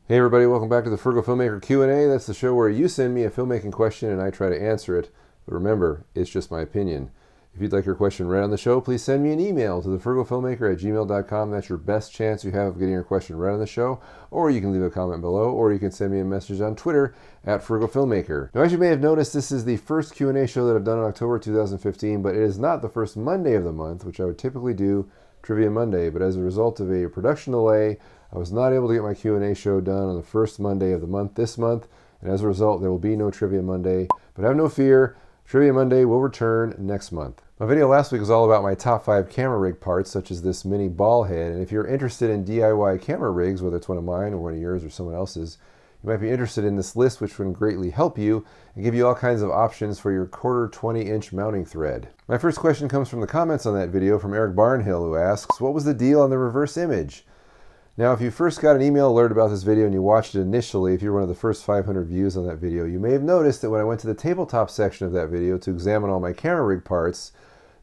Hey everybody, welcome back to the Frugal Filmmaker Q&A. That's the show where you send me a filmmaking question and I try to answer it. But remember, it's just my opinion. If you'd like your question read on the show, please send me an email to thefrugalfilmmaker@gmail.com. That's your best chance you have of getting your question read on the show. Or you can leave a comment below, or you can send me a message on Twitter @frugalfilmmaker. Now, as you may have noticed, this is the first Q&A show that I've done in October 2015, but it is not the first Monday of the month, which I would typically do Trivia Monday. But as a result of a production delay, I was not able to get my Q&A show done on the first Monday of the month this month, and as a result, there will be no Trivia Monday. But have no fear, Trivia Monday will return next month. My video last week was all about my top 5 camera rig parts, such as this mini ball head, and if you're interested in DIY camera rigs, whether it's one of mine or one of yours or someone else's, you might be interested in this list, which would greatly help you and give you all kinds of options for your 1/4 20-inch mounting thread. My first question comes from the comments on that video from Eric Barnhill, who asks, what was the deal on the reverse image? Now, if you first got an email alert about this video and you watched it initially, if you're one of the first 500 views on that video, you may have noticed that when I went to the tabletop section of that video to examine all my camera rig parts,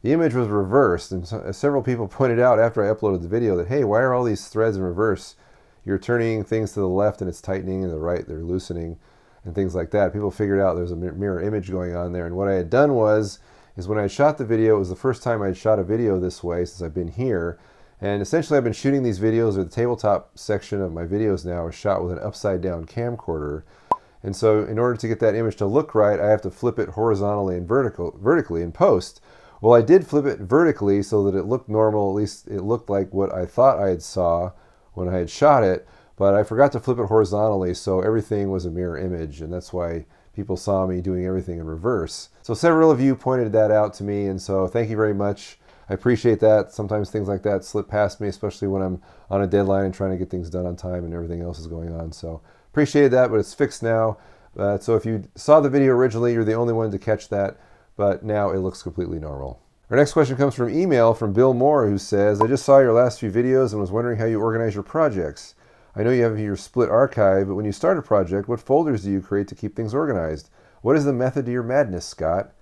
the image was reversed. And several people pointed out after I uploaded the video that, hey, why are all these threads in reverse? You're turning things to the left and it's tightening, and the right they're loosening, and things like that. People figured out there's a mirror image going on there. And what I had done is when I had shot the video, it was the first time I had shot a video this way since I've been here. And essentially I've been shooting these videos, or the tabletop section of my videos now is shot with an upside down camcorder. And so in order to get that image to look right, I have to flip it horizontally and vertically in post. Well, I did flip it vertically so that it looked normal, at least it looked like what I thought I had saw when I had shot it, but I forgot to flip it horizontally, so everything was a mirror image, and that's why people saw me doing everything in reverse. So several of you pointed that out to me, and so thank you very much. I appreciate that. Sometimes things like that slip past me, especially when I'm on a deadline and trying to get things done on time and everything else is going on. So appreciate that, but it's fixed now. So if you saw the video originally, you're the only one to catch that, but now it looks completely normal. Our next question comes from email from Bill Moore, who says, I just saw your last few videos and was wondering how you organize your projects. I know you have your split archive, but when you start a project, what folders do you create to keep things organized? What is the method to your madness, Scott?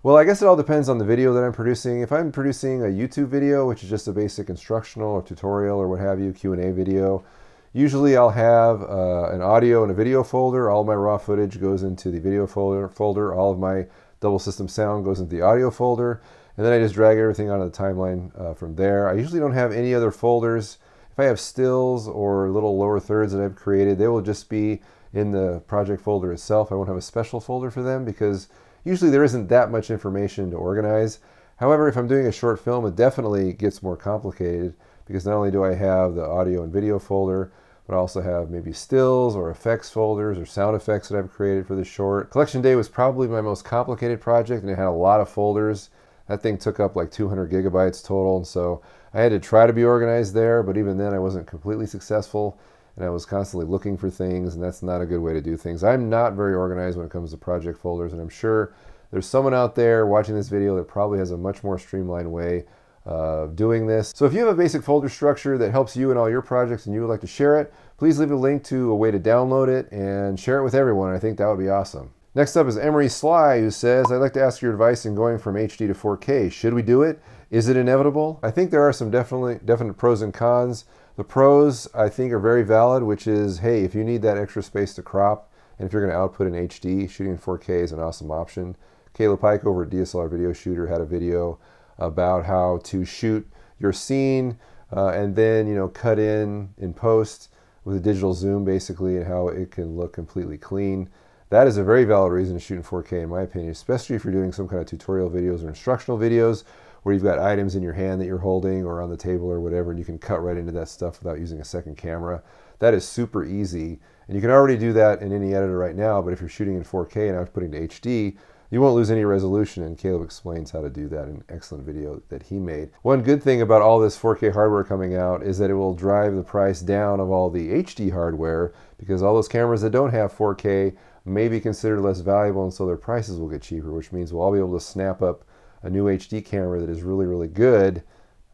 Well, I guess it all depends on the video that I'm producing. If I'm producing a YouTube video, which is just a basic instructional or tutorial or what have you, Q&A video, usually I'll have an audio and a video folder. All my raw footage goes into the video folder. All of my double system sound goes into the audio folder. And then I just drag everything onto the timeline from there. I usually don't have any other folders. If I have stills or little lower thirds that I've created, they will just be in the project folder itself. I won't have a special folder for them because usually there isn't that much information to organize. However, if I'm doing a short film, it definitely gets more complicated because not only do I have the audio and video folder, but I also have maybe stills or effects folders or sound effects that I've created for the short. Collection Day was probably my most complicated project, and it had a lot of folders. That thing took up like 200 gigabytes total, and so I had to try to be organized there, but even then I wasn't completely successful, and I was constantly looking for things, and that's not a good way to do things. I'm not very organized when it comes to project folders, and I'm sure there's someone out there watching this video that probably has a much more streamlined way of doing this. So if you have a basic folder structure that helps you in all your projects and you would like to share it, please leave a link to a way to download it and share it with everyone. I think that would be awesome. Next up is Emery Sly, who says, I'd like to ask your advice in going from HD to 4K. Should we do it? Is it inevitable? I think there are some definite pros and cons. The pros, I think, are very valid, which is, hey, if you need that extra space to crop, and if you're going to output in HD, shooting in 4K is an awesome option. Caleb Pike over at DSLR Video Shooter had a video about how to shoot your scene and then, cut in post with a digital zoom, basically, and how it can look completely clean. That is a very valid reason to shoot in 4K, in my opinion, especially if you're doing some kind of tutorial videos or instructional videos where you've got items in your hand that you're holding or on the table or whatever, and you can cut right into that stuff without using a second camera. That is super easy, and you can already do that in any editor right now, but if you're shooting in 4K and outputting to HD, you won't lose any resolution, and Caleb explains how to do that in an excellent video that he made. One good thing about all this 4K hardware coming out is that it will drive the price down of all the HD hardware, because all those cameras that don't have 4K may be considered less valuable, and so their prices will get cheaper, which means we'll all be able to snap up a new HD camera that is really, really good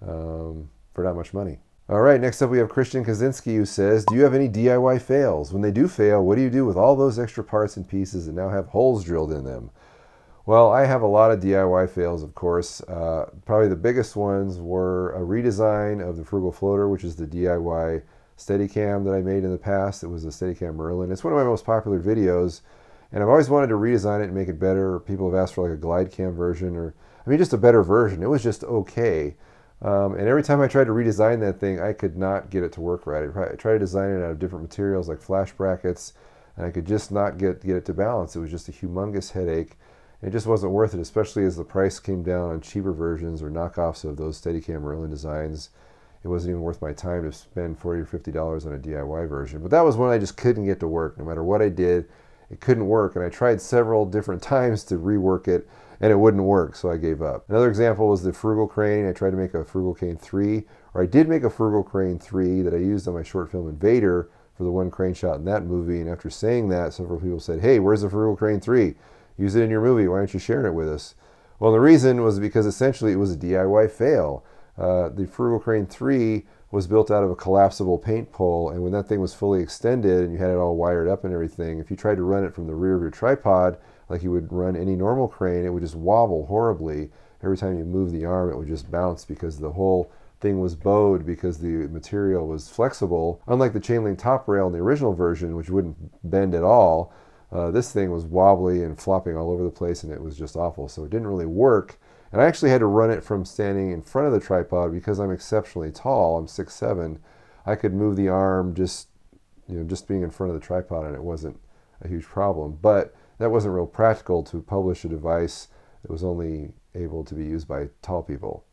for not much money. All right, next up we have Christian Kaczynski, who says, do you have any DIY fails? When they do fail, what do you do with all those extra parts and pieces that now have holes drilled in them? Well, I have a lot of DIY fails, of course. Probably the biggest ones were a redesign of the Frugal floater, which is the DIY Steadicam that I made in the past. It was a Steadicam Merlin. It's one of my most popular videos, and I've always wanted to redesign it and make it better. People have asked for like a glide cam version, or I mean just a better version. It was just okay. And every time I tried to redesign that thing, I could not get it to work right. I tried to design it out of different materials like flash brackets, and I could just not get it to balance. It was just a humongous headache. It just wasn't worth it, especially as the price came down on cheaper versions or knockoffs of those Steadicam Merlin designs. It wasn't even worth my time to spend $40 or $50 on a DIY version. But that was one I just couldn't get to work. No matter what I did, it couldn't work. And I tried several different times to rework it, and it wouldn't work, so I gave up. Another example was the Frugal crane. I tried to make a Frugal crane 3, or I did make a Frugal crane 3 that I used on my short film Invader for the one crane shot in that movie. And after saying that, several people said, hey, where's the Frugal crane 3? Use it in your movie. Why aren't you sharing it with us? Well, the reason was because essentially it was a DIY fail. The Frugal crane 3 was built out of a collapsible paint pole, and when that thing was fully extended and you had it all wired up and everything, if you tried to run it from the rear of your tripod like you would run any normal crane, it would just wobble horribly. Every time you move the arm, it would just bounce because the whole thing was bowed because the material was flexible. Unlike the chain link top rail in the original version, which wouldn't bend at all, this thing was wobbly and flopping all over the place, and it was just awful. So it didn't really work. And I actually had to run it from standing in front of the tripod because I'm exceptionally tall. I'm 6'7". I could move the arm just being in front of the tripod, and it wasn't a huge problem. But that wasn't real practical to publish a device that was only able to be used by tall people.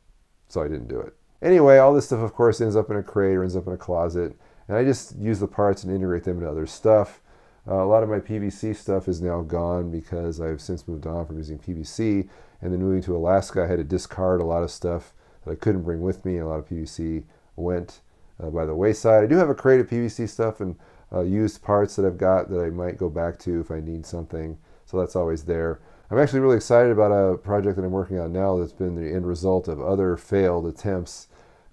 So I didn't do it. Anyway, all this stuff, of course, ends up in a crate or ends up in a closet. And I just use the parts and integrate them into other stuff. A lot of my PVC stuff is now gone because I've since moved on from using PVC, and then moving to Alaska I had to discard a lot of stuff that I couldn't bring with me, and a lot of PVC went by the wayside. I do have a crate of PVC stuff and used parts that I've got that I might go back to if I need something, so that's always there. I'm actually really excited about a project that I'm working on now that's been the end result of other failed attempts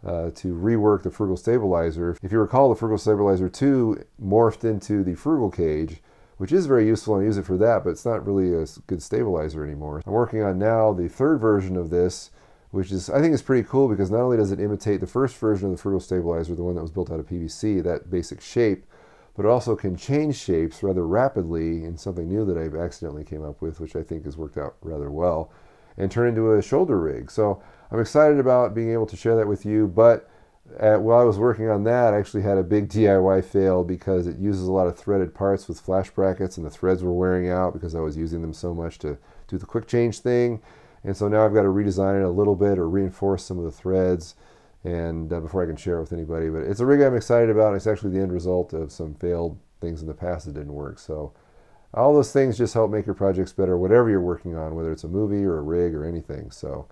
to rework the Frugal stabilizer. If you recall, the Frugal stabilizer 2 morphed into the Frugal cage, which is very useful, and I use it for that, but it's not really a good stabilizer anymore. I'm working on now the third version of this, which is, I think is pretty cool because not only does it imitate the first version of the Frugal stabilizer, the one that was built out of PVC, that basic shape, but it also can change shapes rather rapidly in something new that I've accidentally came up with, which I think has worked out rather well, and turn into a shoulder rig. So I'm excited about being able to share that with you, but while I was working on that, I actually had a big DIY fail because it uses a lot of threaded parts with flash brackets, and the threads were wearing out because I was using them so much to do the quick change thing. And so now I've got to redesign it a little bit or reinforce some of the threads and before I can share it with anybody. But it's a rig I'm excited about, and it's actually the end result of some failed things in the past that didn't work. So all those things just help make your projects better, whatever you're working on, whether it's a movie or a rig or anything. So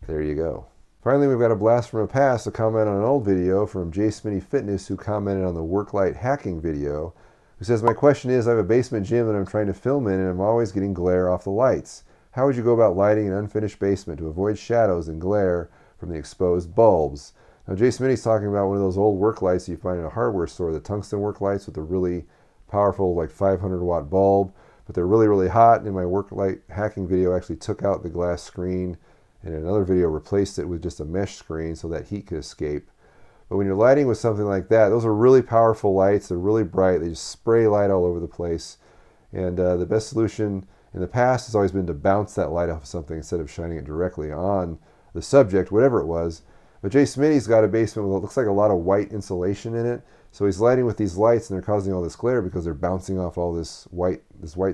there you go. Finally, we've got a blast from the past, a comment on an old video from J. Smitty Fitness, who commented on the work light hacking video, who says, my question is, I have a basement gym that I'm trying to film in, and I'm always getting glare off the lights. How would you go about lighting an unfinished basement to avoid shadows and glare from the exposed bulbs? Now, J. Smitty's talking about one of those old work lights you find in a hardware store, the tungsten work lights with a really powerful, like 500-watt bulb, but they're really, really hot. And in my work light hacking video, I actually took out the glass screen, and in another video replaced it with just a mesh screen so that heat could escape. But when you're lighting with something like that, those are really powerful lights. They're really bright. They just spray light all over the place. And the best solution in the past has always been to bounce that light off of something instead of shining it directly on the subject, whatever it was. But Jay Smitty's got a basement with what looks like a lot of white insulation in it. So he's lighting with these lights, and they're causing all this glare because they're bouncing off all this white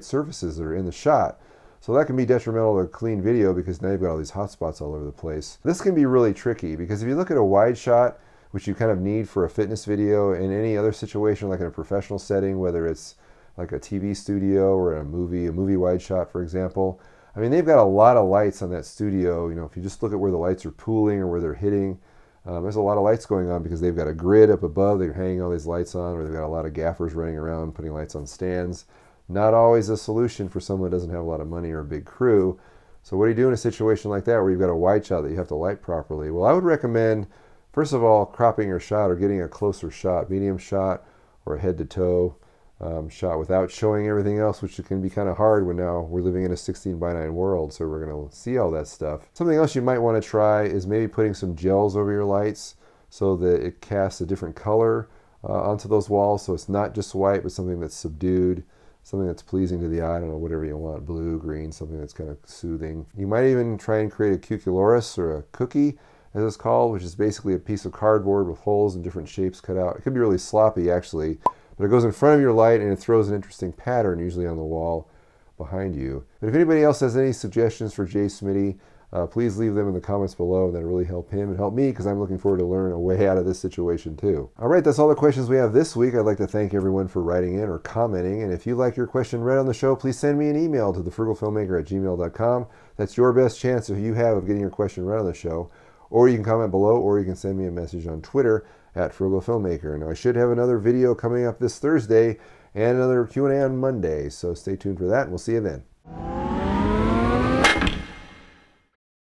surfaces that are in the shot. So that can be detrimental to a clean video because now you've got all these hot spots all over the place. This can be really tricky because if you look at a wide shot, which you kind of need for a fitness video, in any other situation like in a professional setting, whether it's like a TV studio or a movie wide shot, for example, I mean, they've got a lot of lights on that studio. You know, if you just look at where the lights are pooling or where they're hitting, there's a lot of lights going on because they've got a grid up above they're hanging all these lights on, or they've got a lot of gaffers running around putting lights on stands. Not always a solution for someone that doesn't have a lot of money or a big crew. So what do you do in a situation like that where you've got a wide shot that you have to light properly? Well, I would recommend, first of all, cropping your shot or getting a closer shot, medium shot or a head-to-toe shot without showing everything else, which can be kind of hard when now we're living in a 16:9 world, so we're going to see all that stuff. Something else you might want to try is maybe putting some gels over your lights so that it casts a different color onto those walls, so it's not just white, but something that's subdued, something that's pleasing to the eye. I don't know, whatever you want, blue, green, something that's kind of soothing. You might even try and create a cucoloris, or a cookie, as it's called, which is basically a piece of cardboard with holes in different shapes cut out. It could be really sloppy, actually, but it goes in front of your light and it throws an interesting pattern, usually on the wall behind you. But if anybody else has any suggestions for Jay Smitty, please leave them in the comments below. That'll really help him and help me, because I'm looking forward to learn a way out of this situation too. All right, that's all the questions we have this week. I'd like to thank everyone for writing in or commenting. And if you'd like your question read on the show, please send me an email to thefrugalfilmmaker@gmail.com. That's your best chance, if you have, of getting your question read on the show. Or you can comment below, or you can send me a message on Twitter @FrugalFilmmaker. Now, I should have another video coming up this Thursday and another Q&A on Monday, so stay tuned for that, and we'll see you then.